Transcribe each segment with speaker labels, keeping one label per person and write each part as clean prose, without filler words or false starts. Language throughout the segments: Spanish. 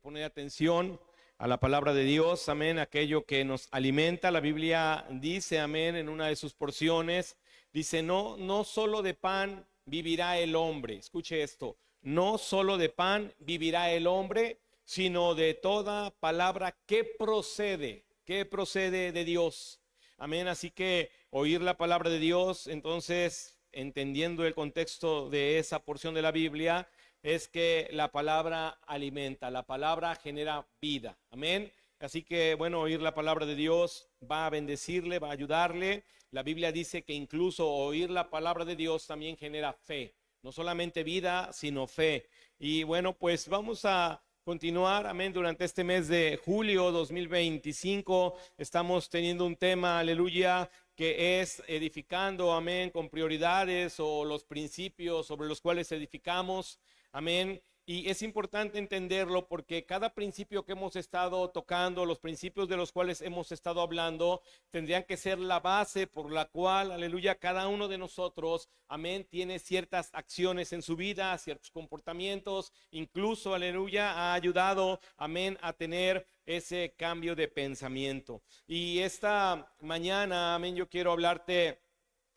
Speaker 1: Poner atención a la palabra de Dios, amén, aquello que nos alimenta. La Biblia dice, amén, en una de sus porciones, dice, no solo de pan vivirá el hombre. Escuche esto, no solo de pan vivirá el hombre, sino de toda palabra que procede de Dios. Amén, así que oír la palabra de Dios, entonces, entendiendo el contexto de esa porción de la Biblia, es que la palabra alimenta, la palabra genera vida. Amén. Así que, bueno, oír la palabra de Dios va a bendecirle, va a ayudarle. La Biblia dice que incluso oír la palabra de Dios también genera fe. No solamente vida, sino fe. Y bueno, pues vamos a continuar, amén, durante este mes de julio 2025. Estamos teniendo un tema, aleluya, que es edificando, amén, con prioridades o los principios sobre los cuales edificamos. Amén. Y es importante entenderlo porque cada principio que hemos estado tocando, los principios de los cuales hemos estado hablando, tendrían que ser la base por la cual, aleluya, cada uno de nosotros, amén, tiene ciertas acciones en su vida, ciertos comportamientos, incluso, aleluya, ha ayudado, amén, a tener ese cambio de pensamiento. Y esta mañana, amén, yo quiero hablarte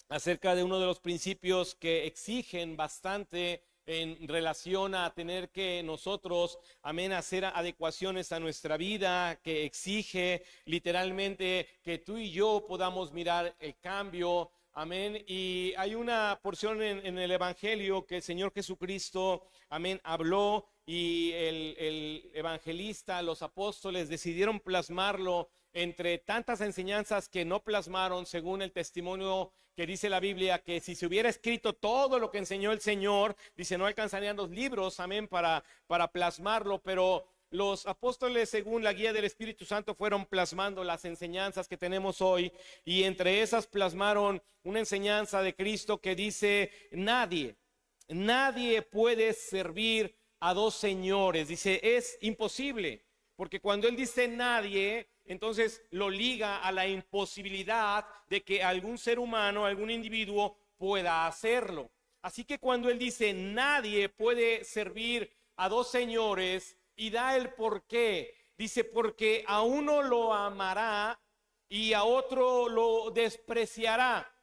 Speaker 1: acerca de uno de los principios que exigen bastante en relación a tener que nosotros, amén, hacer adecuaciones a nuestra vida, que exige literalmente que tú y yo podamos mirar el cambio, amén. Y hay una porción en el Evangelio que el Señor Jesucristo, amén, habló y el evangelista, los apóstoles decidieron plasmarlo entre tantas enseñanzas que no plasmaron, según el testimonio que dice la Biblia, que si se hubiera escrito todo lo que enseñó el Señor, dice, no alcanzarían los libros, amén, para plasmarlo, pero los apóstoles, según la guía del Espíritu Santo, fueron plasmando las enseñanzas que tenemos hoy, y entre esas plasmaron una enseñanza de Cristo que dice, nadie puede servir a dos señores. Dice, es imposible, porque cuando él dice nadie, entonces lo liga a la imposibilidad de que algún ser humano, algún individuo pueda hacerlo. Así que cuando él dice nadie puede servir a dos señores y da el por qué, dice porque a uno lo amará y a otro lo despreciará.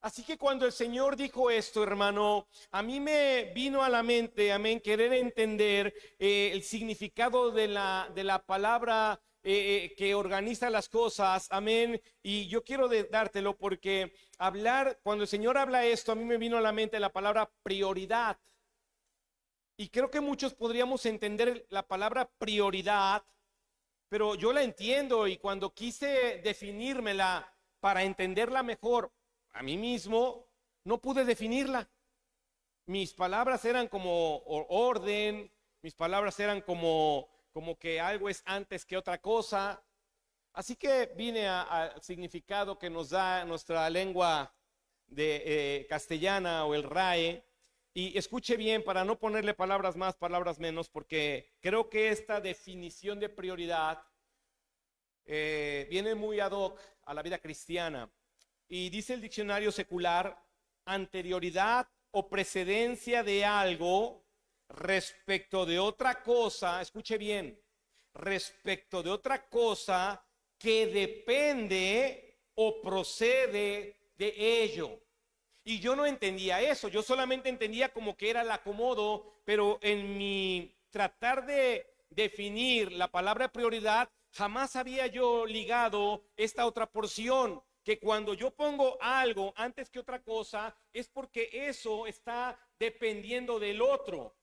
Speaker 1: Así que cuando el Señor dijo esto, hermano, a mí me vino a la mente, amén, querer entender el significado de la palabra que organiza las cosas, amén. Y yo quiero dártelo porque cuando el Señor habla esto, a mí me vino a la mente la palabra prioridad. Y creo que muchos podríamos entender la palabra prioridad, pero yo la entiendo y cuando quise definírmela para entenderla mejor, a mí mismo no pude definirla. Mis palabras eran como orden, mis palabras eran como que algo es antes que otra cosa. Así que vine al significado que nos da nuestra lengua de castellana o el RAE. Y escuche bien para no ponerle palabras más, palabras menos, porque creo que esta definición de prioridad viene muy ad hoc a la vida cristiana. Y dice el diccionario secular, anterioridad o precedencia de algo respecto de otra cosa, escuche bien, respecto de otra cosa que depende o procede de ello. Y yo no entendía eso, yo solamente entendía como que era el acomodo, pero en mi tratar de definir la palabra prioridad, jamás había yo ligado esta otra porción, que cuando yo pongo algo antes que otra cosa, es porque eso está dependiendo del otro.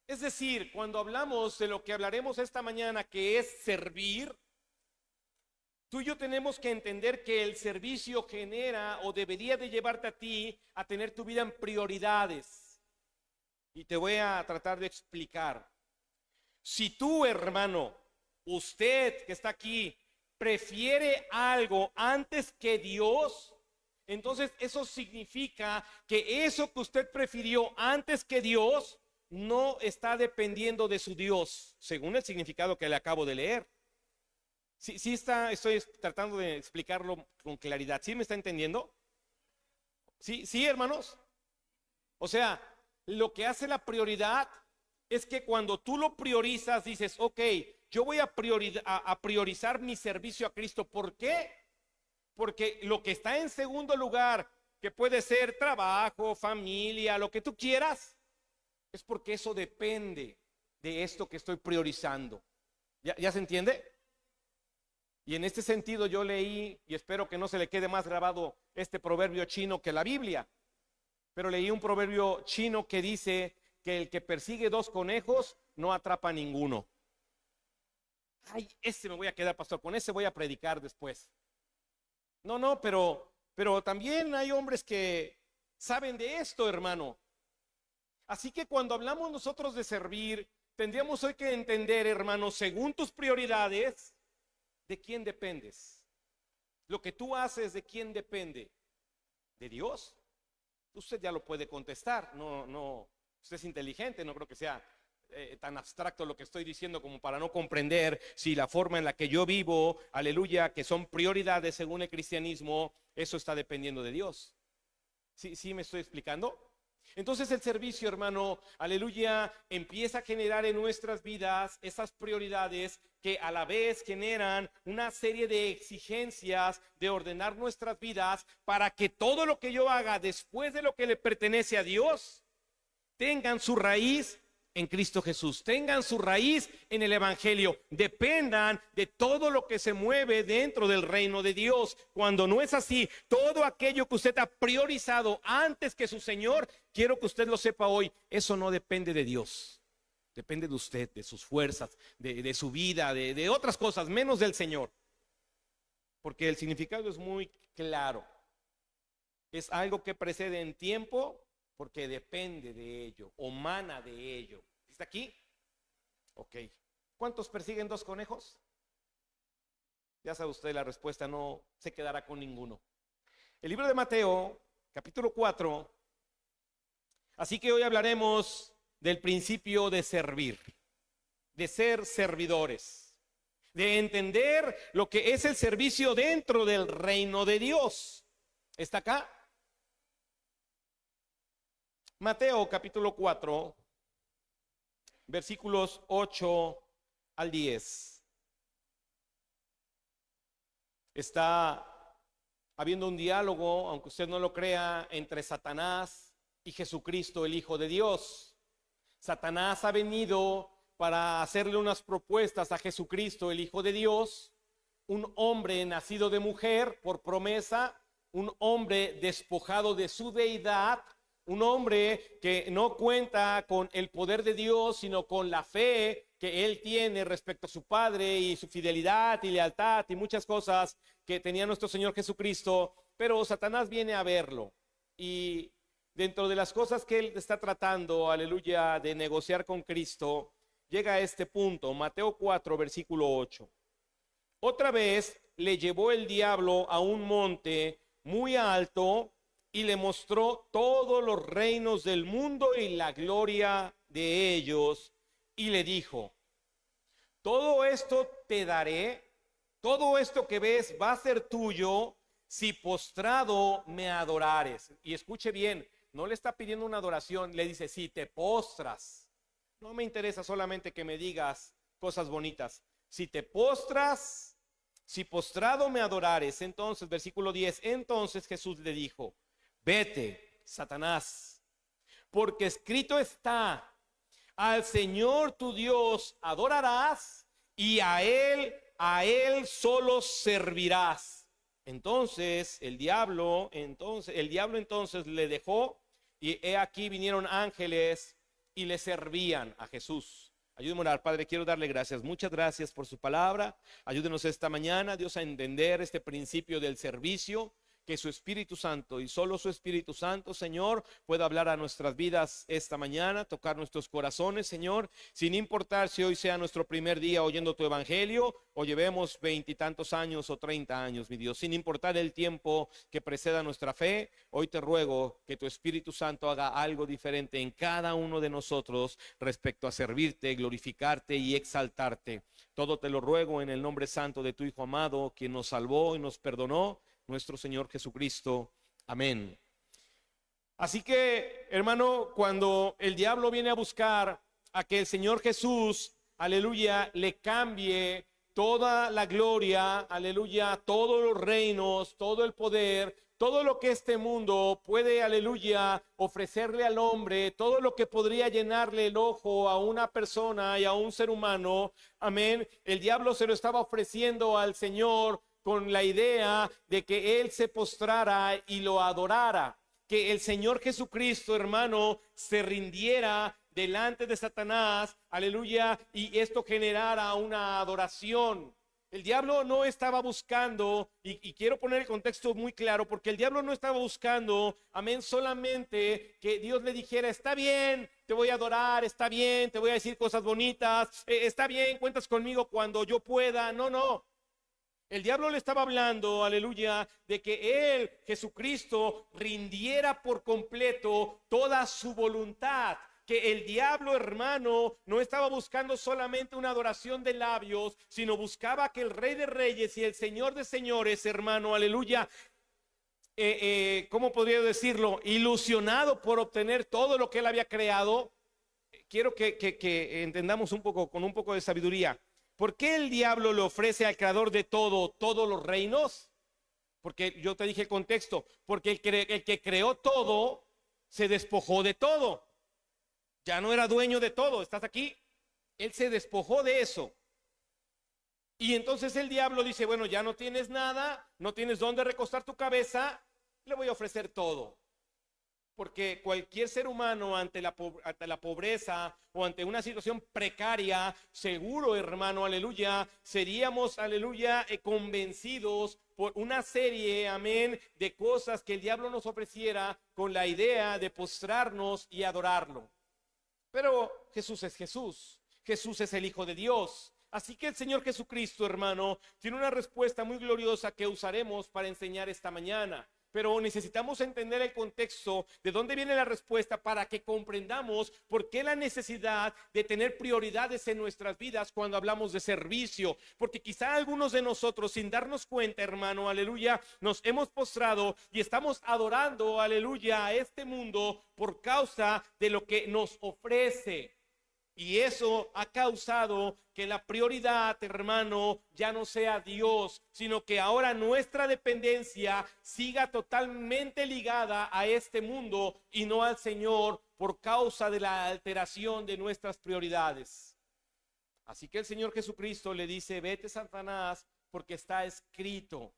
Speaker 1: Es decir, cuando hablamos de lo que hablaremos esta mañana, que es servir, tú y yo tenemos que entender que el servicio genera o debería de llevarte a ti a tener tu vida en prioridades. Y te voy a tratar de explicar. Si tú, hermano, usted que está aquí, prefiere algo antes que Dios, entonces eso significa que eso que usted prefirió antes que Dios no está dependiendo de su Dios, según el significado que le acabo de leer. Sí estoy tratando de explicarlo con claridad. ¿Sí me está entendiendo? Sí, hermanos. O sea, lo que hace la prioridad es que cuando tú lo priorizas, dices, ok, yo voy a priorizar mi servicio a Cristo. ¿Por qué? Porque lo que está en segundo lugar, que puede ser trabajo, familia, lo que tú quieras, es porque eso depende de esto que estoy priorizando. ¿Ya se entiende? Y en este sentido yo leí, y espero que no se le quede más grabado este proverbio chino que la Biblia, pero leí un proverbio chino que dice que el que persigue 2 conejos no atrapa a ninguno. Ay, ese me voy a quedar, pastor, con ese voy a predicar después. No, pero también hay hombres que saben de esto, hermano. Así que cuando hablamos nosotros de servir, tendríamos hoy que entender, hermano, según tus prioridades, ¿de quién dependes? Lo que tú haces, ¿de quién depende? ¿De Dios? Usted ya lo puede contestar. No, usted es inteligente, no creo que sea tan abstracto lo que estoy diciendo como para no comprender si la forma en la que yo vivo, aleluya, que son prioridades según el cristianismo, eso está dependiendo de Dios. ¿Sí me estoy explicando? Entonces el servicio, hermano, aleluya, empieza a generar en nuestras vidas esas prioridades que a la vez generan una serie de exigencias de ordenar nuestras vidas para que todo lo que yo haga después de lo que le pertenece a Dios tengan su raíz en Cristo Jesús, tengan su raíz en el Evangelio, dependan de todo lo que se mueve dentro del reino de Dios. Cuando no es así, todo aquello que usted ha priorizado antes que su Señor, quiero que usted lo sepa hoy, eso no depende de Dios, depende de usted, de sus fuerzas, de su vida, de otras cosas, menos del Señor. Porque el significado es muy claro, es algo que precede en tiempo, porque depende de ello o mana de ello. ¿Está aquí? Ok. ¿Cuántos persiguen 2 conejos? Ya sabe usted la respuesta, no se quedará con ninguno. El libro de Mateo, capítulo 4. Así que hoy hablaremos del principio de servir, de ser servidores, de entender lo que es el servicio dentro del reino de Dios. ¿Está acá? Mateo capítulo 4, versículos 8 al 10. Está habiendo un diálogo, aunque usted no lo crea, entre Satanás y Jesucristo, el Hijo de Dios. Satanás ha venido para hacerle unas propuestas a Jesucristo, el Hijo de Dios, un hombre nacido de mujer por promesa, un hombre despojado de su deidad, un hombre que no cuenta con el poder de Dios, sino con la fe que él tiene respecto a su Padre y su fidelidad y lealtad y muchas cosas que tenía nuestro Señor Jesucristo. Pero Satanás viene a verlo y dentro de las cosas que él está tratando, aleluya, de negociar con Cristo, llega a este punto, Mateo 4, versículo 8. Otra vez le llevó el diablo a un monte muy alto y le mostró todos los reinos del mundo y la gloria de ellos, y le dijo: todo esto te daré, todo esto que ves va a ser tuyo si postrado me adorares. Y escuche bien, no le está pidiendo una adoración, le dice: si te postras. No me interesa solamente que me digas cosas bonitas. Si te postras, si postrado me adorares. Entonces, versículo 10, entonces Jesús le dijo: vete, Satanás, porque escrito está: al Señor tu Dios adorarás y a él solo servirás. Entonces el diablo entonces le dejó, y he aquí vinieron ángeles y le servían a Jesús. Ayúdenme a orar. Padre, quiero darle gracias, muchas gracias por su palabra. Ayúdenos esta mañana, Dios, a entender este principio del servicio, que su Espíritu Santo y solo su Espíritu Santo, Señor, pueda hablar a nuestras vidas esta mañana, tocar nuestros corazones, Señor, sin importar si hoy sea nuestro primer día oyendo tu evangelio o llevemos 20 y tantos años o 30 años, mi Dios, sin importar el tiempo que preceda nuestra fe. Hoy te ruego que tu Espíritu Santo haga algo diferente en cada uno de nosotros respecto a servirte, glorificarte y exaltarte. Todo te lo ruego en el nombre santo de tu Hijo amado, quien nos salvó y nos perdonó, nuestro Señor Jesucristo. Amén. Así que, hermano, cuando el diablo viene a buscar a que el Señor Jesús, aleluya, le cambie toda la gloria, aleluya, todos los reinos, todo el poder, todo lo que este mundo puede, aleluya, ofrecerle al hombre, todo lo que podría llenarle el ojo a una persona y a un ser humano, amén. El diablo se lo estaba ofreciendo al Señor con la idea de que él se postrara y lo adorara, que el Señor Jesucristo, hermano, se rindiera delante de Satanás, aleluya, y esto generara una adoración. El diablo no estaba buscando, y quiero poner el contexto muy claro, porque el diablo no estaba buscando, amén, solamente que Dios le dijera, está bien, te voy a adorar, está bien, te voy a decir cosas bonitas, está bien, cuentas conmigo cuando yo pueda. No, no. El diablo le estaba hablando, aleluya, de que él, Jesucristo, rindiera por completo toda su voluntad. Que el diablo, hermano, no estaba buscando solamente una adoración de labios, sino buscaba que el Rey de Reyes y el Señor de Señores, hermano, aleluya, ¿cómo podría decirlo? Ilusionado por obtener todo lo que él había creado. Quiero que entendamos un poco, con un poco de sabiduría. ¿Por qué el diablo le ofrece al creador de todo, todos los reinos? Porque yo te dije el contexto, porque el que creó todo, se despojó de todo. Ya no era dueño de todo, ¿estás aquí? Él se despojó de eso. Y entonces el diablo dice, bueno, ya no tienes nada, no tienes dónde recostar tu cabeza, le voy a ofrecer todo. Porque cualquier ser humano ante la pobreza o ante una situación precaria, seguro, hermano, aleluya, seríamos, aleluya, convencidos por una serie, amén, de cosas que el diablo nos ofreciera con la idea de postrarnos y adorarlo. Pero Jesús es Jesús, Jesús es el Hijo de Dios. Así que el Señor Jesucristo, hermano, tiene una respuesta muy gloriosa que usaremos para enseñar esta mañana. Pero necesitamos entender el contexto de dónde viene la respuesta para que comprendamos por qué la necesidad de tener prioridades en nuestras vidas cuando hablamos de servicio. Porque quizá algunos de nosotros, sin darnos cuenta, hermano, aleluya, nos hemos postrado y estamos adorando, aleluya, a este mundo por causa de lo que nos ofrece. Y eso ha causado que la prioridad, hermano, ya no sea Dios, sino que ahora nuestra dependencia siga totalmente ligada a este mundo y no al Señor por causa de la alteración de nuestras prioridades. Así que el Señor Jesucristo le dice, vete, Satanás, porque está escrito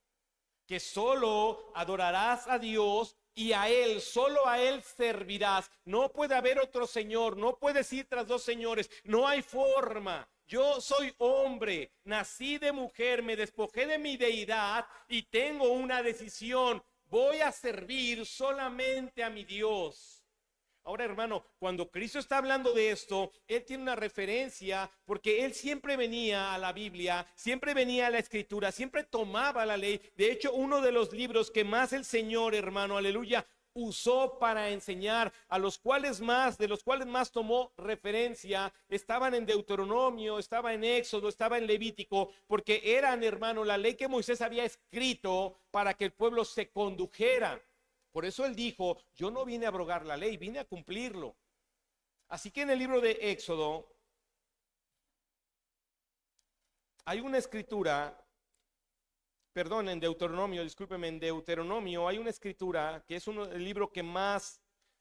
Speaker 1: que solo adorarás a Dios y a Él, solo a Él servirás. No puede haber otro Señor, no puedes ir tras dos señores, no hay forma. Yo soy hombre, nací de mujer, me despojé de mi deidad y tengo una decisión. Voy a servir solamente a mi Dios. Ahora, hermano, cuando Cristo está hablando de esto, Él tiene una referencia porque Él siempre venía a la Biblia, siempre venía a la Escritura, siempre tomaba la ley. De hecho, uno de los libros que más el Señor, hermano, aleluya, usó para enseñar, de los cuales más tomó referencia, estaban en Deuteronomio, estaba en Éxodo, estaba en Levítico, porque eran, hermano, la ley que Moisés había escrito para que el pueblo se condujera. Por eso él dijo, yo no vine a abrogar la ley, vine a cumplirlo. Así que en el libro de Éxodo hay una escritura, perdón, en Deuteronomio, discúlpeme, en Deuteronomio hay una escritura que es el libro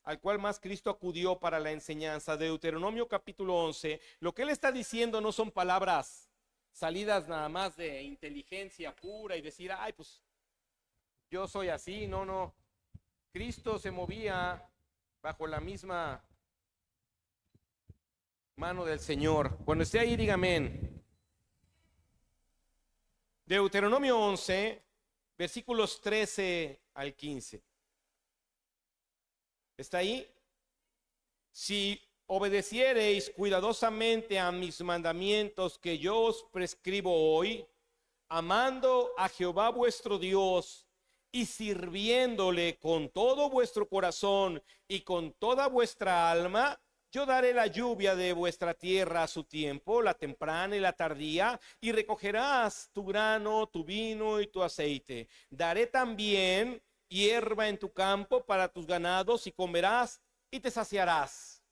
Speaker 1: al cual más Cristo acudió para la enseñanza. Deuteronomio capítulo 11, lo que él está diciendo no son palabras salidas nada más de inteligencia pura y decir, ay, pues yo soy así, no. Cristo se movía bajo la misma mano del Señor. Cuando esté ahí, diga amén. Deuteronomio 11, versículos 13 al 15. ¿Está ahí? Si obedeciereis cuidadosamente a mis mandamientos que yo os prescribo hoy, amando a Jehová vuestro Dios y sirviéndole con todo vuestro corazón y con toda vuestra alma, yo daré la lluvia de vuestra tierra a su tiempo, la temprana y la tardía, y recogerás tu grano, tu vino y tu aceite. Daré también hierba en tu campo para tus ganados y comerás y te saciarás.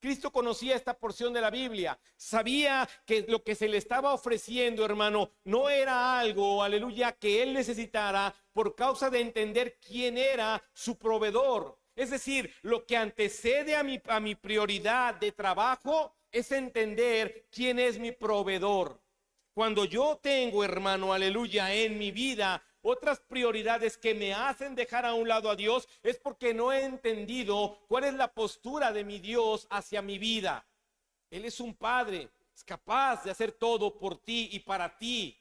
Speaker 1: Cristo conocía esta porción de la Biblia, sabía que lo que se le estaba ofreciendo, hermano, no era algo, aleluya, que él necesitara por causa de entender quién era su proveedor. Es decir, lo que antecede a mi prioridad de trabajo es entender quién es mi proveedor. Cuando yo tengo, hermano, aleluya, en mi vida otras prioridades que me hacen dejar a un lado a Dios, es porque no he entendido cuál es la postura de mi Dios hacia mi vida. Él es un padre, es capaz de hacer todo por ti y para ti.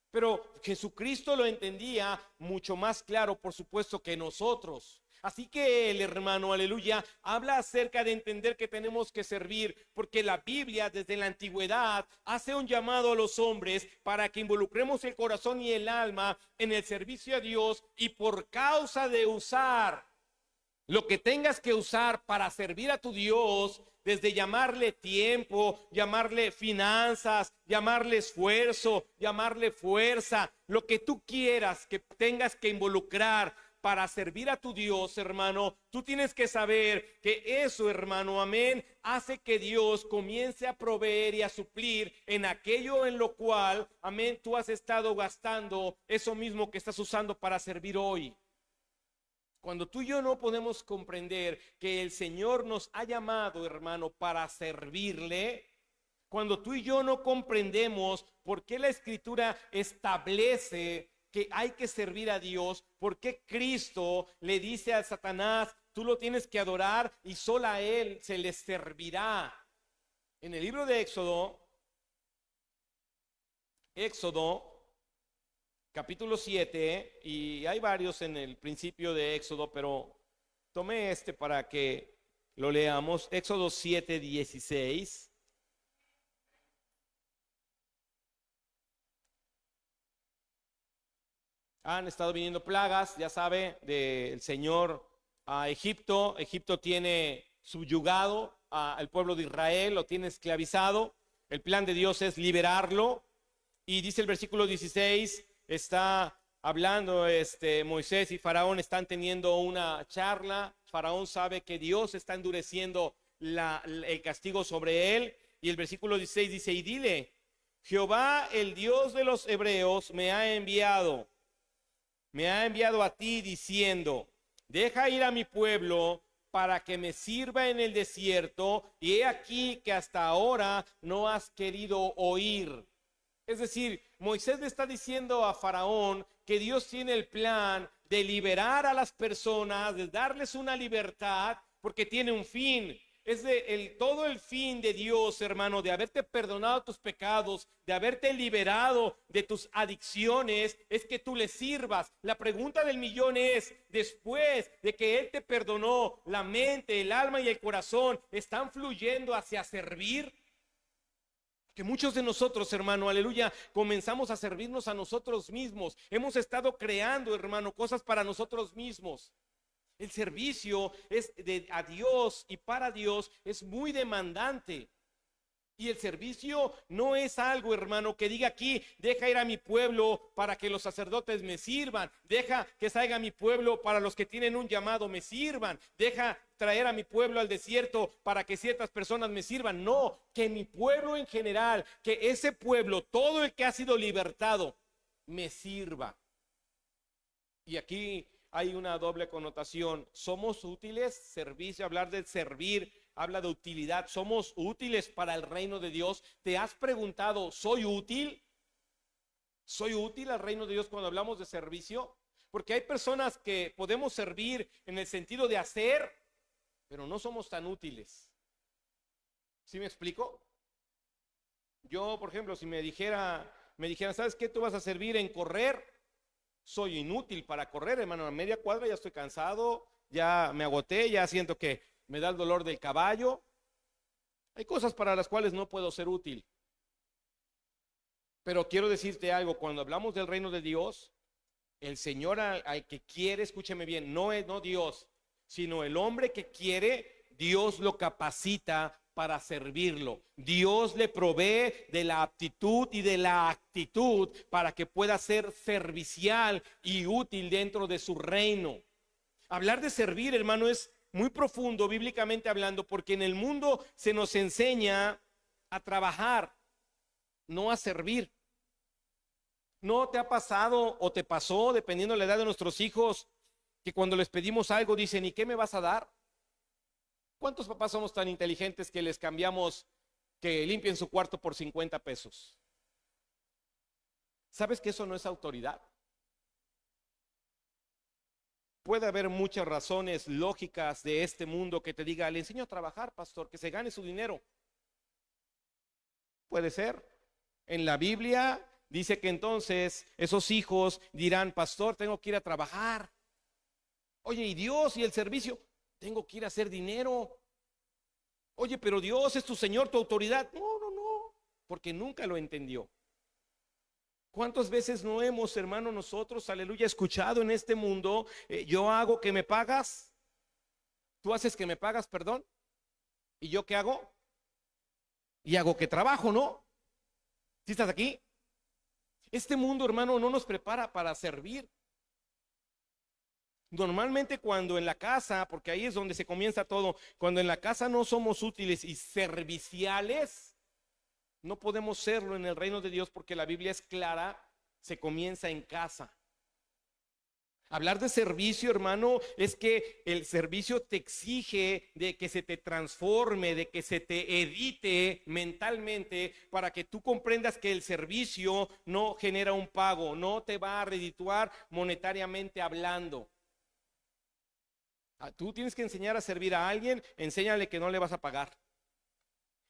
Speaker 1: Pero Jesucristo lo entendía mucho más claro, por supuesto, que nosotros. Así que el hermano, aleluya, habla acerca de entender que tenemos que servir, porque la Biblia desde la antigüedad hace un llamado a los hombres para que involucremos el corazón y el alma en el servicio a Dios, y por causa de usar lo que tengas que usar para servir a tu Dios, desde llamarle tiempo, llamarle finanzas, llamarle esfuerzo, llamarle fuerza, lo que tú quieras que tengas que involucrar para servir a tu Dios, hermano, tú tienes que saber que eso, hermano, amén, hace que Dios comience a proveer y a suplir en aquello en lo cual, amén, tú has estado gastando eso mismo que estás usando para servir hoy. Cuando tú y yo no podemos comprender que el Señor nos ha llamado, hermano, para servirle, cuando tú y yo no comprendemos por qué la Escritura establece que hay que servir a Dios, por qué Cristo le dice a Satanás, tú lo tienes que adorar y solo a Él se le servirá. En el libro de Éxodo capítulo 7, y hay varios en el principio de Éxodo, pero tomé este para que lo leamos. Éxodo 7:16. Han estado viniendo plagas, ya sabe, del Señor a Egipto. Egipto tiene subyugado al pueblo de Israel, lo tiene esclavizado. El plan de Dios es liberarlo. Y dice el versículo 16, está hablando Moisés y Faraón están teniendo una charla. Faraón sabe que Dios está endureciendo el castigo sobre él. Y el versículo 16 dice, y dile, Jehová, el Dios de los hebreos, me ha enviado a ti diciendo, deja ir a mi pueblo para que me sirva en el desierto, y he aquí que hasta ahora no has querido oír. Es decir, Moisés le está diciendo a Faraón que Dios tiene el plan de liberar a las personas, de darles una libertad, porque tiene un fin. Es todo el fin de Dios, hermano, de haberte perdonado tus pecados, de haberte liberado de tus adicciones, es que tú le sirvas. La pregunta del millón es, después de que Él te perdonó, la mente, el alma y el corazón, ¿están fluyendo hacia servir? Que muchos de nosotros, hermano, aleluya, comenzamos a servirnos a nosotros mismos. Hemos estado creando, hermano, cosas para nosotros mismos. El servicio a Dios y para Dios es muy demandante. Y el servicio no es algo, hermano, que diga aquí, deja ir a mi pueblo para que los sacerdotes me sirvan, deja que salga a mi pueblo para los que tienen un llamado me sirvan, deja traer a mi pueblo al desierto para que ciertas personas me sirvan. No, que mi pueblo en general, que ese pueblo, todo el que ha sido libertado, me sirva. Y aquí hay una doble connotación. ¿Somos útiles? Servicio, hablar de servir habla de utilidad. ¿Somos útiles para el reino de Dios? ¿Te has preguntado, ¿soy útil? ¿Soy útil al reino de Dios cuando hablamos de servicio? Porque hay personas que podemos servir en el sentido de hacer, pero no somos tan útiles. ¿Sí me explico? Yo, por ejemplo, si me dijeran, ¿sabes qué? Tú vas a servir en correr. Soy inútil para correr, hermano. A media cuadra ya estoy cansado, ya me agoté, ya siento que me da el dolor del caballo. Hay cosas para las cuales no puedo ser útil. Pero quiero decirte algo, cuando hablamos del reino de Dios, el Señor al que quiere, escúcheme bien, no Dios, sino el hombre que quiere, Dios lo capacita para servirlo. Dios le provee de la aptitud y de la actitud para que pueda ser servicial y útil dentro de su reino. Hablar de servir, hermano, es muy profundo bíblicamente hablando, porque en el mundo se nos enseña a trabajar, no a servir. ¿No te ha pasado o te pasó, dependiendo de la edad de nuestros hijos, que cuando les pedimos algo dicen, ¿y qué me vas a dar? ¿Cuántos papás somos tan inteligentes que les cambiamos que limpien su cuarto por 50 pesos? ¿Sabes que eso no es autoridad? Puede haber muchas razones lógicas de este mundo que te diga, le enseño a trabajar, pastor, que se gane su dinero. Puede ser. En la Biblia dice que entonces esos hijos dirán, pastor, tengo que ir a trabajar. Oye, ¿y Dios y el servicio? Tengo que ir a hacer dinero. Oye, pero Dios es tu Señor, tu autoridad. No, no, no, porque nunca lo entendió. ¿Cuántas veces no hemos, hermano, nosotros, aleluya, escuchado en este mundo, yo hago que me pagas, tú haces que me pagas, perdón, ¿y yo qué hago? Y hago que trabajo, ¿no? ¿Sí estás aquí? Este mundo, hermano, no nos prepara para servir. Normalmente cuando en la casa, porque ahí es donde se comienza todo, cuando en la casa no somos útiles y serviciales, no podemos serlo en el reino de Dios, porque la Biblia es clara, se comienza en casa. Hablar de servicio, hermano, es que el servicio te exige de que se te transforme, de que se te edite mentalmente, para que tú comprendas que el servicio no genera un pago, no te va a redituar monetariamente hablando. Tú tienes que enseñar a servir a alguien, enséñale que no le vas a pagar.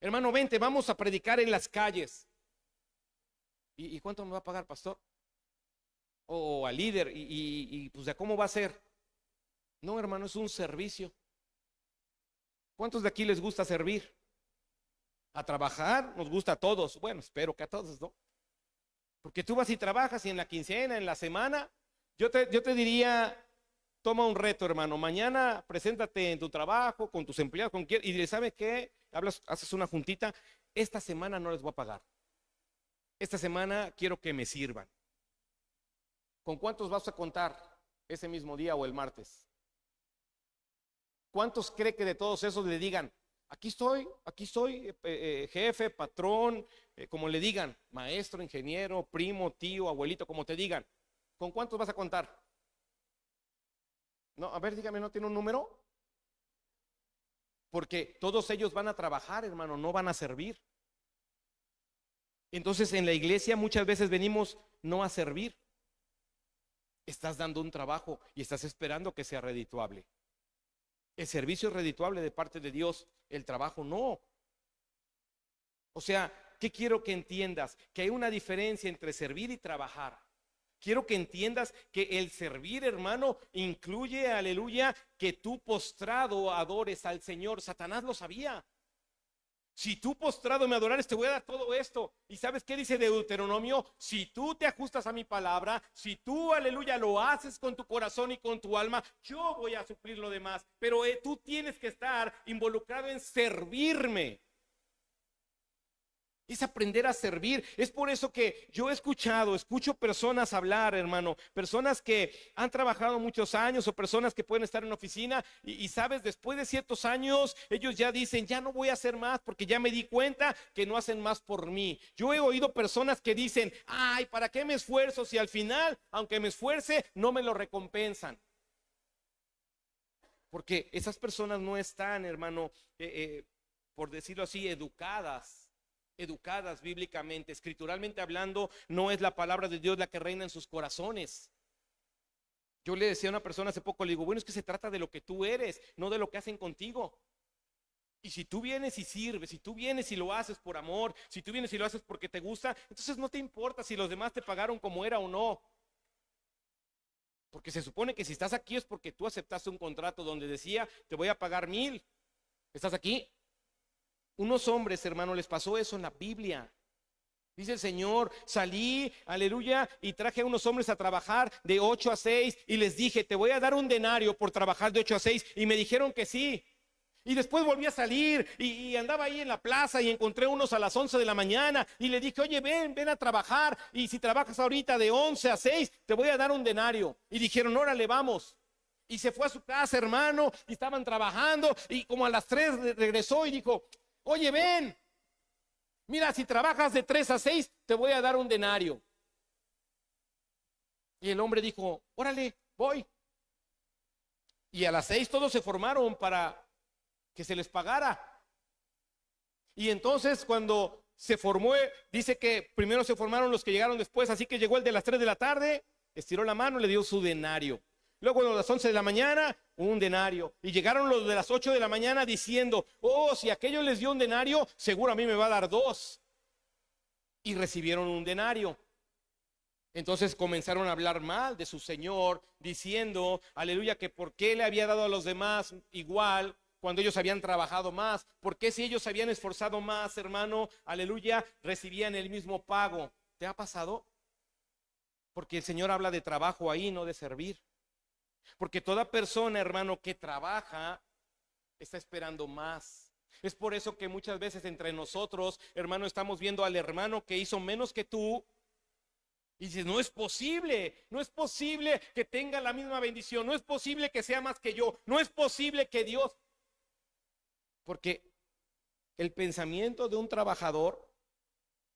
Speaker 1: Hermano, vente, vamos a predicar en las calles. ¿Y cuánto me va a pagar, pastor? O al líder, y pues de cómo va a ser. No, hermano, es un servicio. ¿Cuántos de aquí les gusta servir? A trabajar nos gusta a todos. Bueno, espero que a todos, ¿no? Porque tú vas y trabajas y en la quincena, en la semana, yo te diría, toma un reto, hermano. Mañana preséntate en tu trabajo, con tus empleados, con quien, y dile, ¿sabe qué? Haces una juntita. Esta semana no les voy a pagar. Esta semana quiero que me sirvan. ¿Con cuántos vas a contar ese mismo día o el martes? ¿Cuántos cree que de todos esos le digan, aquí estoy, jefe, patrón, como le digan, maestro, ingeniero, primo, tío, abuelito, como te digan? ¿Con cuántos vas a contar? No, a ver, dígame, ¿no tiene un número? Porque todos ellos van a trabajar, hermano, no van a servir. Entonces en la iglesia muchas veces venimos no a servir. Estás dando un trabajo y estás esperando que sea redituable. El servicio es redituable de parte de Dios, el trabajo no. O sea, ¿qué quiero que entiendas? Que hay una diferencia entre servir y trabajar. Quiero que entiendas que el servir, hermano, incluye, aleluya, que tú postrado adores al Señor. Satanás lo sabía. Si tú postrado me adorares, te voy a dar todo esto. ¿Y sabes qué dice Deuteronomio? Si tú te ajustas a mi palabra, si tú, aleluya, lo haces con tu corazón y con tu alma, yo voy a suplir lo demás. Pero tú tienes que estar involucrado en servirme. Es aprender a servir. Es por eso que yo escucho personas hablar, hermano, personas que han trabajado muchos años o personas que pueden estar en oficina y sabes, después de ciertos años, ellos ya dicen, ya no voy a hacer más porque ya me di cuenta que no hacen más por mí. Yo he oído personas que dicen, ay, ¿para qué me esfuerzo si al final, aunque me esfuerce, no me lo recompensan? Porque esas personas no están, hermano, por decirlo así, educadas bíblicamente, escrituralmente hablando. No es la palabra de Dios la que reina en sus corazones. Yo le decía a una persona hace poco, le digo, bueno, es que se trata de lo que tú eres, no de lo que hacen contigo. Y si tú vienes y sirves, si tú vienes y lo haces por amor, si tú vienes y lo haces porque te gusta, entonces no te importa si los demás te pagaron como era o no. Porque se supone que si estás aquí es porque tú aceptaste un contrato donde decía, te voy a pagar 1,000. ¿Estás aquí? Unos hombres, hermano, les pasó eso en la Biblia. Dice el Señor, salí, aleluya, y traje a unos hombres a trabajar de 8 a 6 y les dije, te voy a dar un denario por trabajar de 8 a 6, y me dijeron que sí. Y después volví a salir y andaba ahí en la plaza y encontré unos a las 11 de la mañana y le dije, oye, ven a trabajar, y si trabajas ahorita de 11 a 6, te voy a dar un denario. Y dijeron, órale, vamos. Y se fue a su casa, hermano, y estaban trabajando, y como a las 3 regresó y dijo: oye, ven, mira, si trabajas de 3 a 6, te voy a dar un denario. Y el hombre dijo: órale, voy. Y a las 6 todos se formaron para que se les pagara. Y entonces cuando se formó, dice que primero se formaron los que llegaron después, así que llegó el de las 3 de la tarde, estiró la mano, le dio su denario. Luego a las 11 de la mañana, un denario. Y llegaron los de las 8 de la mañana diciendo: oh, si aquello les dio un denario, seguro a mí me va a dar 2. Y recibieron un denario. Entonces comenzaron a hablar mal de su señor, diciendo, aleluya, que por qué le había dado a los demás igual cuando ellos habían trabajado más. ¿Por qué si ellos se habían esforzado más, hermano, aleluya, recibían el mismo pago? ¿Te ha pasado? Porque el Señor habla de trabajo ahí, no de servir. Porque toda persona, hermano, que trabaja está esperando más. Es por eso que muchas veces entre nosotros, hermano, estamos viendo al hermano que hizo menos que tú y dices: no es posible, no es posible que tenga la misma bendición, no es posible que sea más que yo, no es posible que Dios. Porque el pensamiento de un trabajador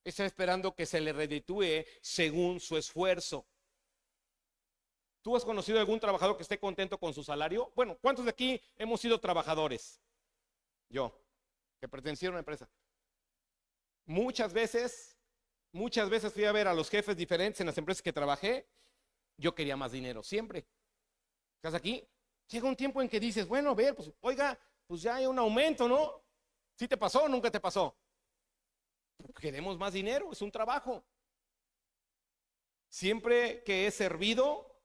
Speaker 1: está esperando que se le reditúe según su esfuerzo. ¿Tú has conocido algún trabajador que esté contento con su salario? Bueno, ¿cuántos de aquí hemos sido trabajadores? Yo, que pertenecía a una empresa. Muchas veces fui a ver a los jefes diferentes en las empresas que trabajé. Yo quería más dinero, siempre. ¿Estás aquí? Llega un tiempo en que dices: bueno, a ver, pues oiga, pues ya hay un aumento, ¿no? ¿Sí te pasó o nunca te pasó? Queremos más dinero, es un trabajo. Siempre que he servido,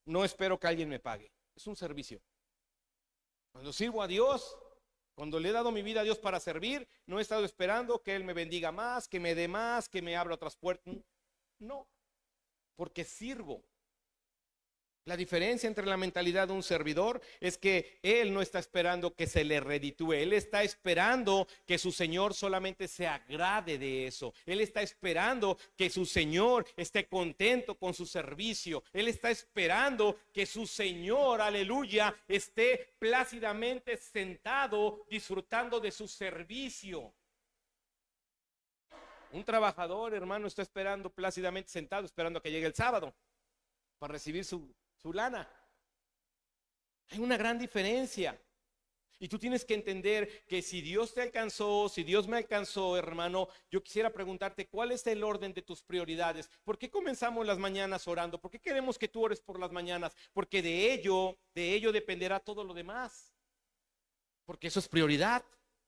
Speaker 1: no espero que alguien me pague. Es un servicio. Cuando sirvo a Dios, cuando le he dado mi vida a Dios para servir, no he estado esperando que Él me bendiga más, que me dé más, que me abra otras puertas. No, porque sirvo. La diferencia entre la mentalidad de un servidor es que él no está esperando que se le reditúe. Él está esperando que su Señor solamente se agrade de eso. Él está esperando que su Señor esté contento con su servicio. Él está esperando que su Señor, aleluya, esté plácidamente sentado disfrutando de su servicio. Un trabajador, hermano, está esperando plácidamente sentado, esperando a que llegue el sábado para recibir su lana. Hay una gran diferencia. Y tú tienes que entender que si Dios te alcanzó, si Dios me alcanzó, hermano, yo quisiera preguntarte: ¿cuál es el orden de tus prioridades? ¿Por qué comenzamos las mañanas orando? ¿Por qué queremos que tú ores por las mañanas? Porque de ello dependerá todo lo demás. Porque eso es prioridad.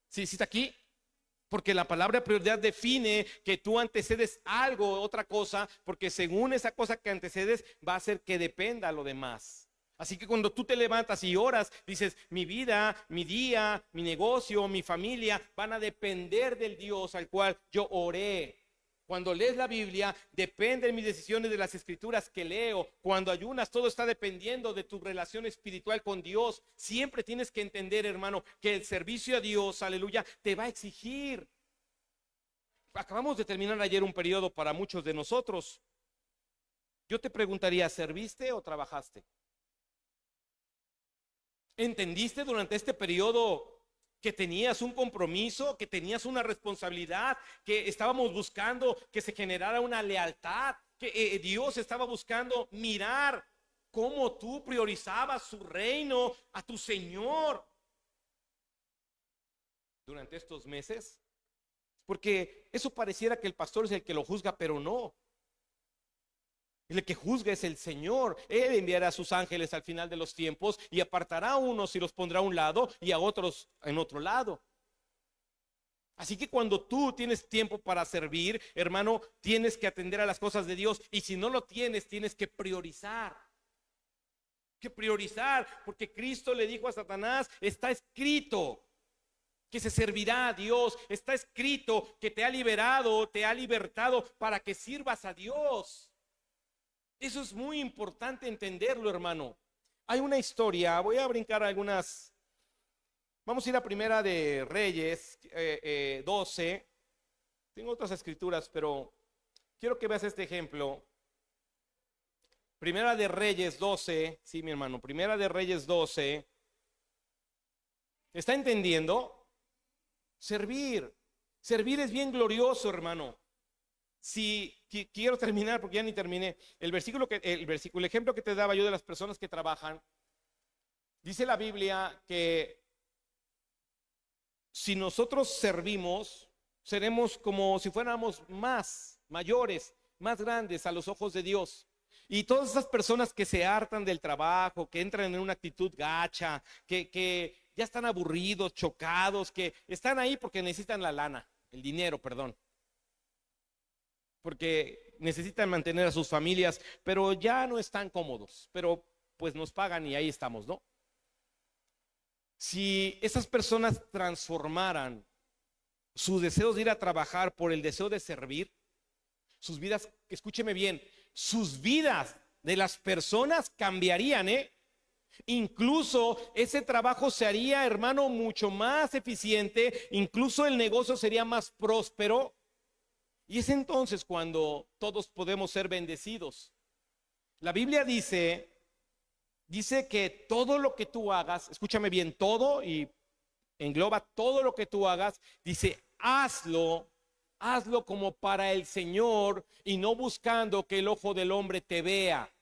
Speaker 1: ¿Sí está aquí? Porque la palabra prioridad define que tú antecedes algo, otra cosa, porque según esa cosa que antecedes va a hacer que dependa lo demás. Así que cuando tú te levantas y oras, dices: mi vida, mi día, mi negocio, mi familia van a depender del Dios al cual yo oré. Cuando lees la Biblia, dependen mis decisiones de las escrituras que leo. Cuando ayunas, todo está dependiendo de tu relación espiritual con Dios. Siempre tienes que entender, hermano, que el servicio a Dios, aleluya, te va a exigir. Acabamos de terminar ayer un periodo para muchos de nosotros. Yo te preguntaría: ¿serviste o trabajaste? ¿Entendiste durante este periodo que tenías un compromiso, que tenías una responsabilidad, que estábamos buscando que se generara una lealtad, que Dios estaba buscando mirar cómo tú priorizabas su reino, a tu Señor durante estos meses? Porque eso pareciera que el pastor es el que lo juzga, pero no. El que juzga es el Señor. Él enviará a sus ángeles al final de los tiempos y apartará a unos y los pondrá a un lado y a otros en otro lado. Así que cuando tú tienes tiempo para servir, hermano, tienes que atender a las cosas de Dios. Y si no lo tienes, tienes que priorizar. Porque Cristo le dijo a Satanás: está escrito que se servirá a Dios. Está escrito que te ha liberado, te ha libertado para que sirvas a Dios. Eso es muy importante entenderlo, hermano. Hay una historia, voy a brincar algunas. Vamos a ir a Primera de Reyes 12. Tengo otras escrituras, pero quiero que veas este ejemplo. Primera de Reyes 12, sí, mi hermano, Primera de Reyes 12. ¿Está entendiendo? Servir. Servir es bien glorioso, hermano. Si quiero terminar, porque ya ni terminé. El ejemplo que te daba yo de las personas que trabajan, dice la Biblia que si nosotros servimos, seremos como si fuéramos mayores, más grandes a los ojos de Dios. Y todas esas personas que se hartan del trabajo, que entran en una actitud gacha, que ya están aburridos, chocados, que están ahí porque necesitan la lana, el dinero, perdón, porque necesitan mantener a sus familias, pero ya no están cómodos, pero pues nos pagan y ahí estamos, ¿no? Si esas personas transformaran sus deseos de ir a trabajar por el deseo de servir, sus vidas, escúcheme bien, sus vidas de las personas cambiarían, ¿eh? Incluso ese trabajo se haría, hermano, mucho más eficiente, incluso el negocio sería más próspero. Y es entonces cuando todos podemos ser bendecidos. La Biblia dice que todo lo que tú hagas, escúchame bien, todo y engloba todo lo que tú hagas, dice, hazlo como para el Señor y no buscando que el ojo del hombre te vea.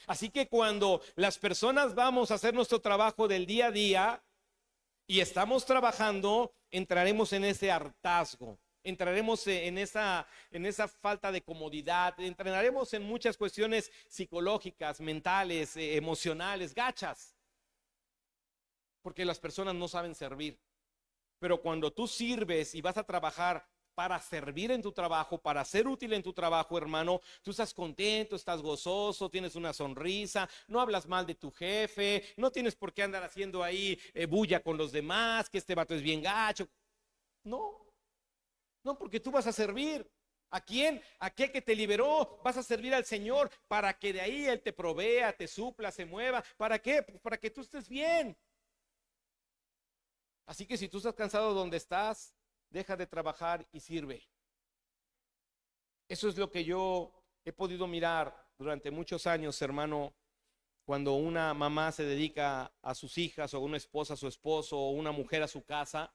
Speaker 1: Así que cuando las personas vamos a hacer nuestro trabajo del día a día y estamos trabajando, entraremos en ese hartazgo, entraremos en esa falta de comodidad, entraremos en muchas cuestiones psicológicas, mentales, emocionales, gachas, porque las personas no saben servir. Pero cuando tú sirves y vas a trabajar para servir en tu trabajo, para ser útil en tu trabajo, hermano, tú estás contento, estás gozoso, tienes una sonrisa, no hablas mal de tu jefe, no tienes por qué andar haciendo ahí bulla con los demás, que este vato es bien gacho. No, porque tú vas a servir. ¿A quién? ¿A qué que te liberó? Vas a servir al Señor para que de ahí Él te provea, te supla, se mueva. ¿Para qué? Pues para que tú estés bien. Así que si tú estás cansado donde estás, deja de trabajar y sirve. Eso es lo que yo he podido mirar durante muchos años, hermano, cuando una mamá se dedica a sus hijas, o una esposa a su esposo, o una mujer a su casa,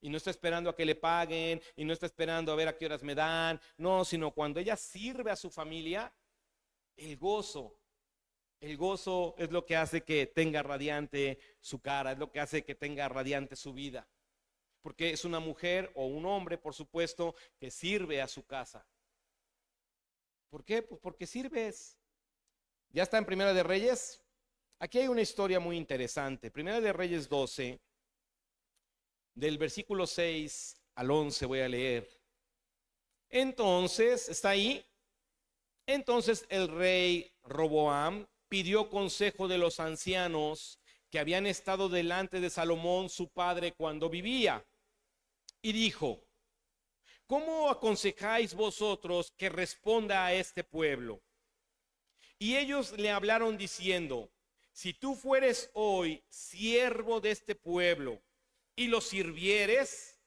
Speaker 1: y no está esperando a que le paguen, y no está esperando a ver a qué horas me dan, no, sino cuando ella sirve a su familia, el gozo es lo que hace que tenga radiante su cara, es lo que hace que tenga radiante su vida. Porque es una mujer o un hombre, por supuesto, que sirve a su casa. ¿Por qué? Pues porque sirves. Ya está en Primera de Reyes. Aquí hay una historia muy interesante. Primera de Reyes 12, del versículo 6 al 11 voy a leer. Entonces, ¿está ahí? Entonces el rey Roboam pidió consejo de los ancianos que habían estado delante de Salomón, su padre, cuando vivía. Y dijo, ¿cómo aconsejáis vosotros que responda a este pueblo? Y ellos le hablaron diciendo, si tú fueres hoy siervo de este pueblo y lo sirvieres,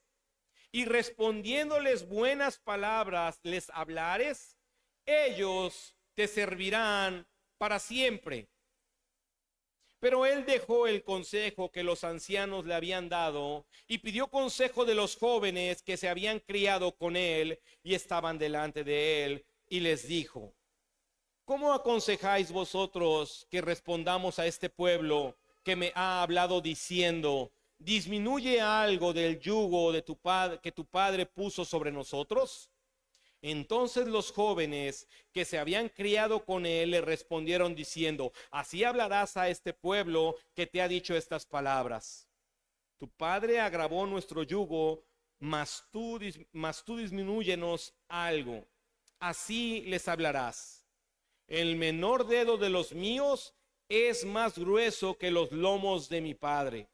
Speaker 1: y respondiéndoles buenas palabras les hablares, ellos te servirán para siempre. Pero él dejó el consejo que los ancianos le habían dado y pidió consejo de los jóvenes que se habían criado con él y estaban delante de él, y les dijo, ¿cómo aconsejáis vosotros que respondamos a este pueblo que me ha hablado diciendo, disminuye algo del yugo de tu padre que tu padre puso sobre nosotros? Entonces los jóvenes que se habían criado con él le respondieron diciendo, así hablarás a este pueblo que te ha dicho estas palabras. Tu padre agravó nuestro yugo, mas tú disminúyenos algo. Así les hablarás. El menor dedo de los míos es más grueso que los lomos de mi padre.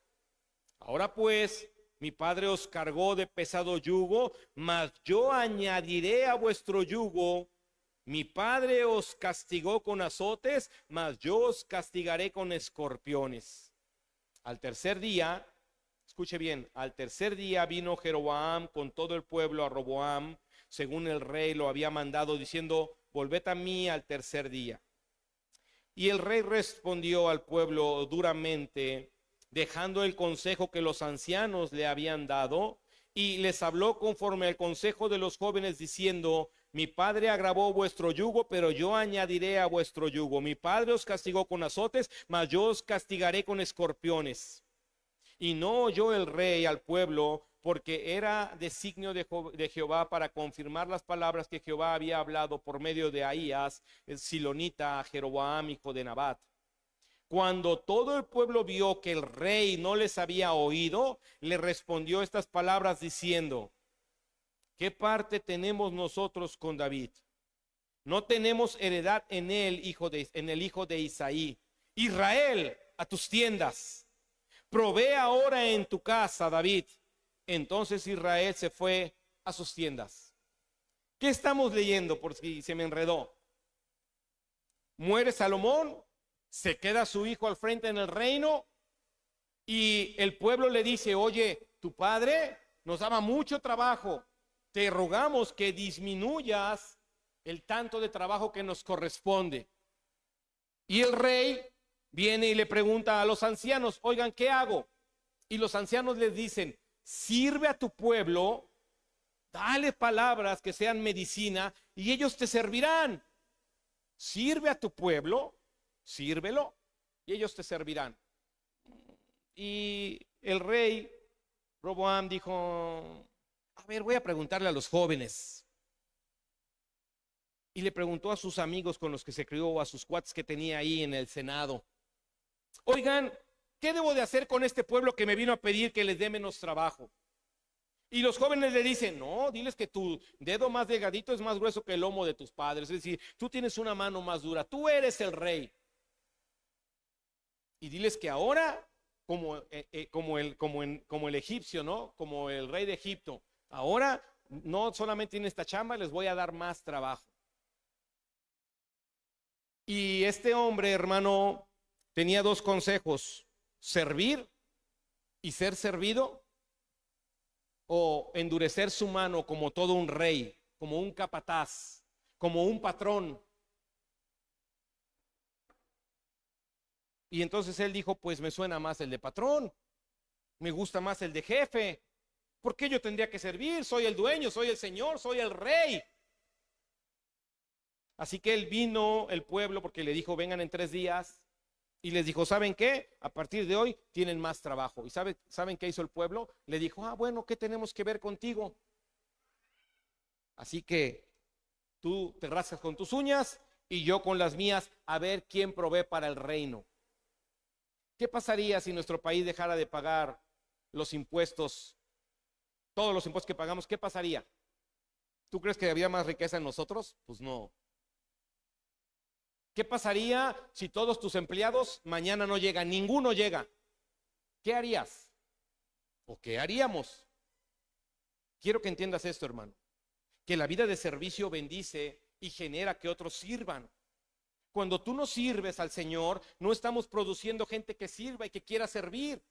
Speaker 1: Ahora pues, mi padre os cargó de pesado yugo, mas yo añadiré a vuestro yugo. Mi padre os castigó con azotes, mas yo os castigaré con escorpiones. Al tercer día, escuche bien, al tercer día vino Jeroboam con todo el pueblo a Roboam, según el rey lo había mandado, diciendo, volved a mí al tercer día. Y el rey respondió al pueblo duramente, dejando el consejo que los ancianos le habían dado, y les habló conforme al consejo de los jóvenes, diciendo: mi padre agravó vuestro yugo, pero yo añadiré a vuestro yugo. Mi padre os castigó con azotes, mas yo os castigaré con escorpiones. Y no oyó el rey al pueblo, porque era designio de Jehová para confirmar las palabras que Jehová había hablado por medio de Ahías, el silonita, a Jeroboam, hijo de Nabat. Cuando todo el pueblo vio que el rey no les había oído, le respondió estas palabras diciendo: ¿qué parte tenemos nosotros con David? No tenemos heredad en él, en el hijo de Isaí. Israel, a tus tiendas. Provee ahora en tu casa, David. Entonces Israel se fue a sus tiendas. ¿Qué estamos leyendo? Por si se me enredó. Muere Salomón, se queda su hijo al frente en el reino, y el pueblo le dice: oye, tu padre nos daba mucho trabajo, te rogamos que disminuyas el tanto de trabajo que nos corresponde. Y el rey viene y le pregunta a los ancianos: oigan, ¿qué hago? Y los ancianos les dicen: sirve a tu pueblo, dale palabras que sean medicina, y ellos te servirán. Sirve a tu pueblo, sírvelo, y ellos te servirán. Y el rey Roboam dijo: a ver, voy a preguntarle a los jóvenes. Y le preguntó a sus amigos con los que se crió, o a sus cuates que tenía ahí en el Senado: oigan, ¿qué debo de hacer con este pueblo que me vino a pedir que les dé menos trabajo? Y los jóvenes le dicen: no, diles que tu dedo más delgadito es más grueso que el lomo de tus padres. Es decir, tú tienes una mano más dura, tú eres el rey. Y diles que ahora, como el egipcio, ¿no? Como el rey de Egipto, ahora no solamente tiene esta chamba, les voy a dar más trabajo. Y este hombre, hermano, tenía dos consejos: servir y ser servido, o endurecer su mano como todo un rey, como un capataz, como un patrón. Y entonces él dijo: pues me suena más el de patrón, me gusta más el de jefe. ¿Por qué yo tendría que servir? Soy el dueño, soy el señor, soy el rey. Así que él vino, el pueblo, porque le dijo: vengan en 3 días. Y les dijo: ¿saben qué? A partir de hoy tienen más trabajo. ¿Y saben qué hizo el pueblo? Le dijo: bueno, ¿qué tenemos que ver contigo? Así que tú te rascas con tus uñas y yo con las mías, a ver quién provee para el reino. ¿Qué pasaría si nuestro país dejara de pagar los impuestos, todos los impuestos que pagamos? ¿Qué pasaría? ¿Tú crees que había más riqueza en nosotros? Pues no. ¿Qué pasaría si todos tus empleados mañana no llegan? Ninguno llega. ¿Qué harías? ¿O qué haríamos? Quiero que entiendas esto, hermano, que la vida de servicio bendice y genera que otros sirvan. Cuando tú no sirves al Señor, no estamos produciendo gente que sirva y que quiera servir.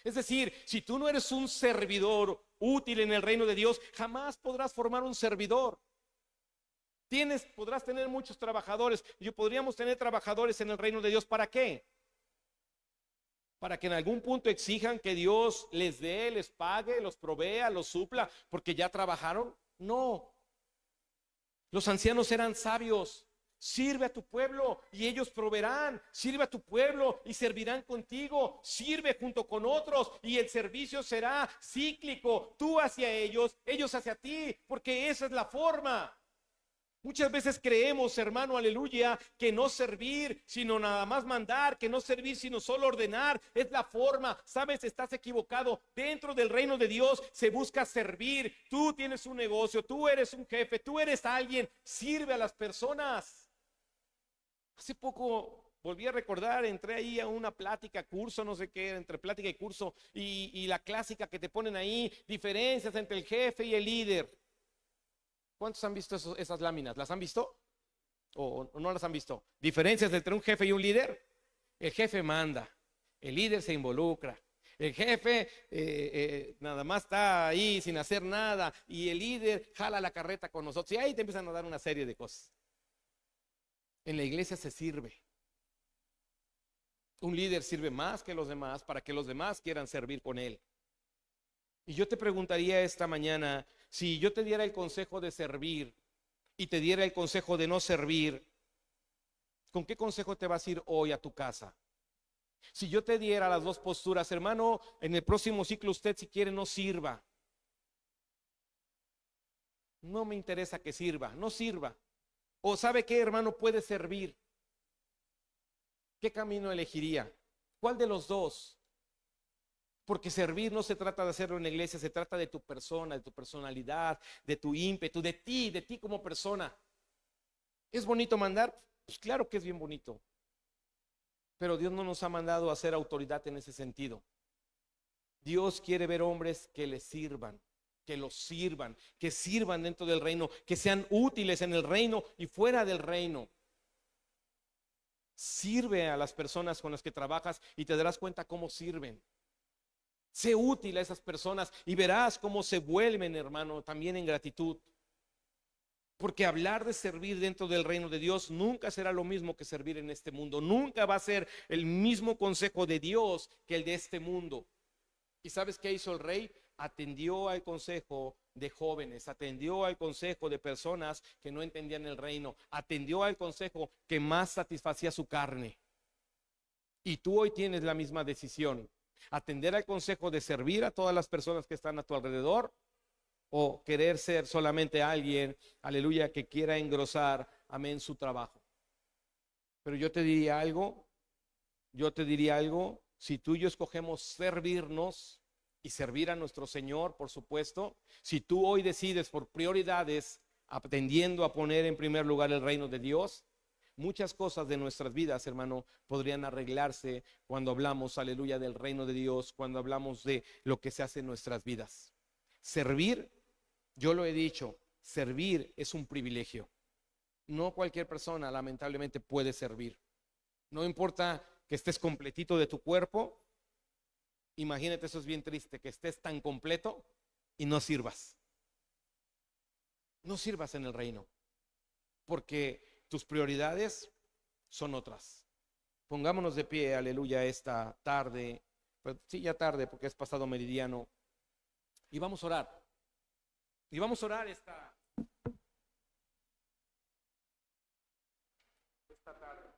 Speaker 1: Es decir, si tú no eres un servidor útil en el reino de Dios, jamás podrás formar un servidor. Podrás tener muchos trabajadores, y podríamos tener trabajadores en el reino de Dios. ¿Para qué? Para que en algún punto exijan que Dios les dé, les pague, los provea, los supla, porque ya trabajaron. No. Los ancianos eran sabios. Sirve a tu pueblo y ellos proveerán. Sirve a tu pueblo y servirán contigo. Sirve junto con otros y el servicio será cíclico. Tú hacia ellos, ellos hacia ti, porque esa es la forma. Muchas veces creemos, hermano, aleluya, que no servir sino nada más mandar, que no servir sino solo ordenar es la forma. Sabes, estás equivocado. Dentro del reino de Dios se busca servir. Tú tienes un negocio, tú eres un jefe, tú eres alguien. Sirve a las personas. Hace poco volví a recordar, entré ahí a una plática, curso, no sé qué, entre plática y curso, y la clásica que te ponen ahí: diferencias entre el jefe y el líder. ¿Cuántos han visto esas láminas? ¿Las han visto? ¿O no las han visto? Diferencias entre un jefe y un líder. El jefe manda, el líder se involucra. El jefe nada más está ahí sin hacer nada, y el líder jala la carreta con nosotros. Y ahí te empiezan a dar una serie de cosas. En la iglesia se sirve. Un líder sirve más que los demás para que los demás quieran servir con él. Y yo te preguntaría esta mañana, si yo te diera el consejo de servir y te diera el consejo de no servir, ¿con qué consejo te vas a ir hoy a tu casa? Si yo te diera las dos posturas, hermano, en el próximo ciclo usted si quiere no sirva. No me interesa que sirva, no sirva. O ¿sabe qué, hermano? Puede servir. ¿Qué camino elegiría? ¿Cuál de los dos? Porque servir no se trata de hacerlo en la iglesia, se trata de tu persona, de tu personalidad, de tu ímpetu, de ti como persona. ¿Es bonito mandar? Pues claro que es bien bonito. Pero Dios no nos ha mandado a ser autoridad en ese sentido. Dios quiere ver hombres que le sirvan, que los sirvan, que sirvan dentro del reino, que sean útiles en el reino y fuera del reino. Sirve a las personas con las que trabajas y te darás cuenta cómo sirven. Sé útil a esas personas y verás cómo se vuelven, hermano, también en gratitud. Porque hablar de servir dentro del reino de Dios nunca será lo mismo que servir en este mundo. Nunca va a ser el mismo consejo de Dios que el de este mundo. ¿Y sabes qué hizo el rey? Atendió al consejo de jóvenes, atendió al consejo de personas que no entendían el reino, atendió al consejo que más satisfacía su carne. Y tú hoy tienes la misma decisión: atender al consejo de servir a todas las personas que están a tu alrededor, o querer ser solamente alguien, aleluya, que quiera engrosar, amén, su trabajo. Pero yo te diría algo, si tú y yo escogemos servirnos y servir a nuestro Señor, por supuesto, si tú hoy decides por prioridades, atendiendo a poner en primer lugar el reino de Dios, muchas cosas de nuestras vidas, hermano, podrían arreglarse cuando hablamos, aleluya, del reino de Dios, cuando hablamos de lo que se hace en nuestras vidas. Servir, yo lo he dicho, servir es un privilegio. No cualquier persona, lamentablemente, puede servir. No importa que estés completito de tu cuerpo. Imagínate, eso es bien triste, que estés tan completo y no sirvas. No sirvas en el reino, porque tus prioridades son otras. Pongámonos de pie, aleluya, esta tarde. Pues sí, ya tarde, porque es pasado meridiano. Y vamos a orar. Y vamos a orar esta tarde.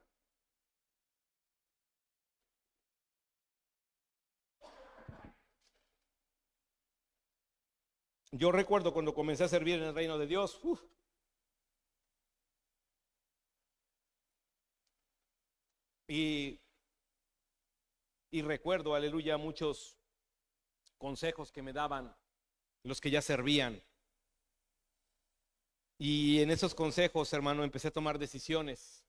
Speaker 1: Yo recuerdo cuando comencé a servir en el reino de Dios. Y recuerdo, aleluya, muchos consejos que me daban los que ya servían. Y en esos consejos, hermano, empecé a tomar decisiones.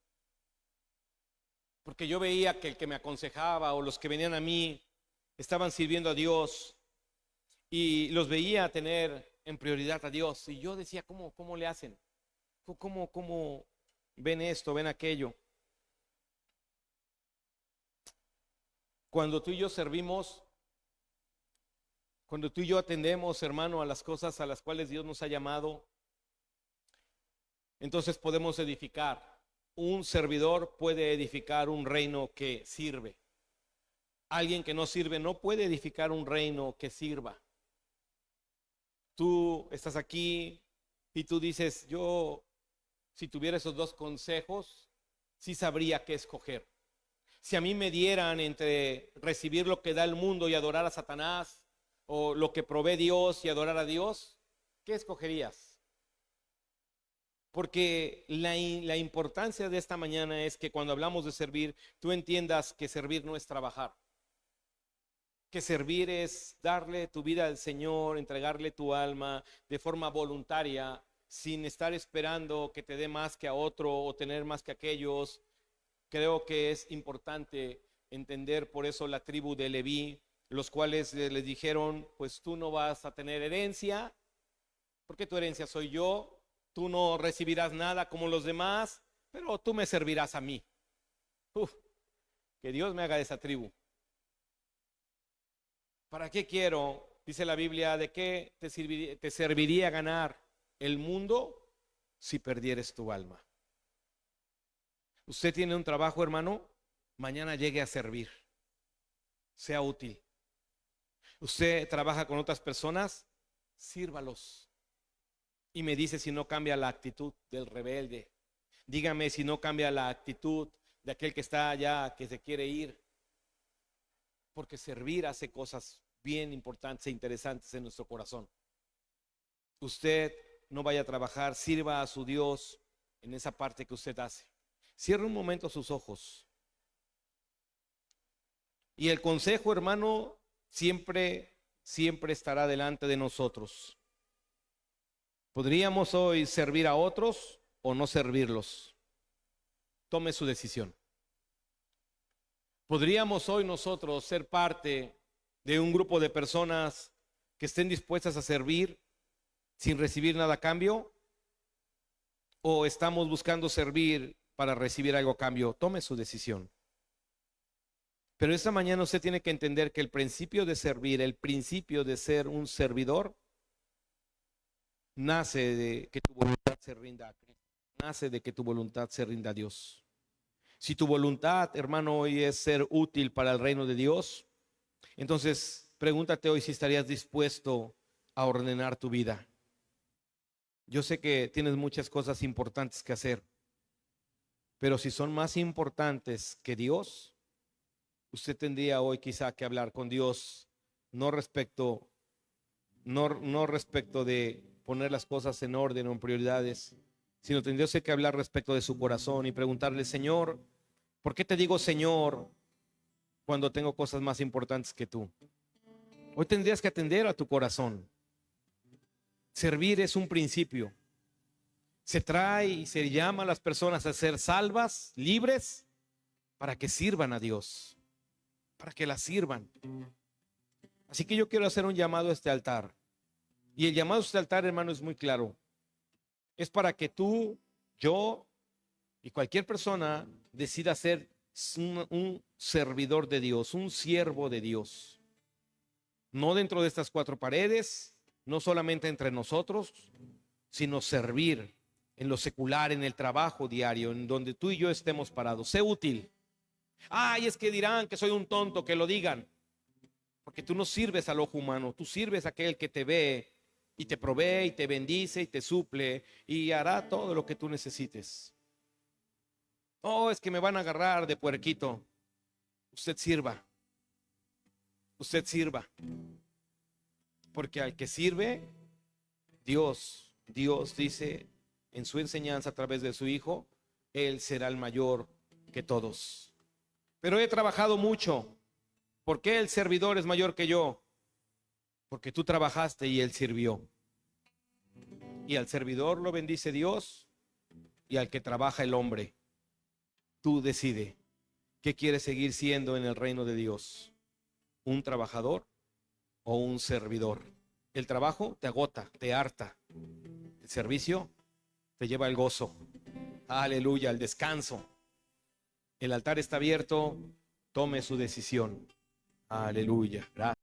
Speaker 1: Porque yo veía que el que me aconsejaba o los que venían a mí estaban sirviendo a Dios y los veía tener en prioridad a Dios. Y yo decía, ¿cómo le hacen? ¿Cómo ven esto, ven aquello? Cuando tú y yo servimos, cuando tú y yo atendemos, hermano, a las cosas a las cuales Dios nos ha llamado, entonces podemos edificar. Un servidor puede edificar un reino que sirve. Alguien que no sirve no puede edificar un reino que sirva. Tú estás aquí y tú dices, yo, si tuviera esos dos consejos, sí sabría qué escoger. Si a mí me dieran entre recibir lo que da el mundo y adorar a Satanás, o lo que provee Dios y adorar a Dios, ¿qué escogerías? Porque la importancia de esta mañana es que cuando hablamos de servir, tú entiendas que servir no es trabajar. Que servir es darle tu vida al Señor, entregarle tu alma de forma voluntaria, sin estar esperando que te dé más que a otro o tener más que aquellos. Creo que es importante entender por eso la tribu de Leví, los cuales les dijeron, pues tú no vas a tener herencia, porque tu herencia soy yo. Tú no recibirás nada como los demás, pero tú me servirás a mí. Que Dios me haga de esa tribu. ¿Para qué quiero? Dice la Biblia, ¿de qué te serviría ganar el mundo si perdieres tu alma? ¿Usted tiene un trabajo, hermano? mañana llegue a servir, sea útil. Usted trabaja con otras personas, sírvalos. Y me dice si no cambia la actitud del rebelde. Dígame si no cambia la actitud de aquel que está allá, que se quiere ir. Porque servir hace cosas bien importantes e interesantes en nuestro corazón. Usted no vaya a trabajar, sirva a su Dios en esa parte que usted hace. Cierre un momento sus ojos. Y el consejo, hermano, siempre estará delante de nosotros. ¿Podríamos hoy servir a otros o no servirlos? Tome su decisión. ¿Podríamos hoy nosotros ser parte de un grupo de personas que estén dispuestas a servir sin recibir nada a cambio? ¿O estamos buscando servir para recibir algo a cambio? Tome su decisión. Pero esta mañana usted tiene que entender que el principio de servir, el principio de ser un servidor, nace de que tu voluntad se rinda a Cristo, nace de que tu voluntad se rinda a Dios. Si tu voluntad, hermano, hoy es ser útil para el reino de Dios, entonces pregúntate hoy si estarías dispuesto a ordenar tu vida. Yo sé que tienes muchas cosas importantes que hacer, pero si son más importantes que Dios, usted tendría hoy quizá que hablar con Dios, no respecto de poner las cosas en orden o en prioridades, sino tendría que hablar respecto de su corazón y preguntarle: Señor, ¿por qué te digo Señor cuando tengo cosas más importantes que tú? Hoy tendrías que atender a tu corazón. Servir es un principio. Se trae y se llama a las personas a ser salvas, libres, para que sirvan a Dios, para que la sirvan. Así que yo quiero hacer un llamado a este altar. Y el llamado a este altar, hermano, es muy claro. Es para que tú, yo y cualquier persona decida ser un servidor de Dios, un siervo de Dios. No dentro de estas cuatro paredes, no solamente entre nosotros, sino servir en lo secular, en el trabajo diario, en donde tú y yo estemos parados. Sé útil. Ay, es que dirán que soy un tonto, que lo digan. Porque tú no sirves al ojo humano, tú sirves a aquel que te ve y te provee y te bendice y te suple y hará todo lo que tú necesites. Oh, es que me van a agarrar de puerquito. Usted sirva. Usted sirva. Porque al que sirve, Dios dice en su enseñanza a través de su Hijo, Él será el mayor que todos. Pero he trabajado mucho. ¿Por qué el servidor es mayor que yo? Porque tú trabajaste y Él sirvió. Y al servidor lo bendice Dios y al que trabaja el hombre. Tú decide qué quieres seguir siendo en el reino de Dios. ¿Un trabajador o un servidor? El trabajo te agota, te harta. El servicio te lleva al gozo. Aleluya, al descanso. El altar está abierto. Tome su decisión. Aleluya. Gracias.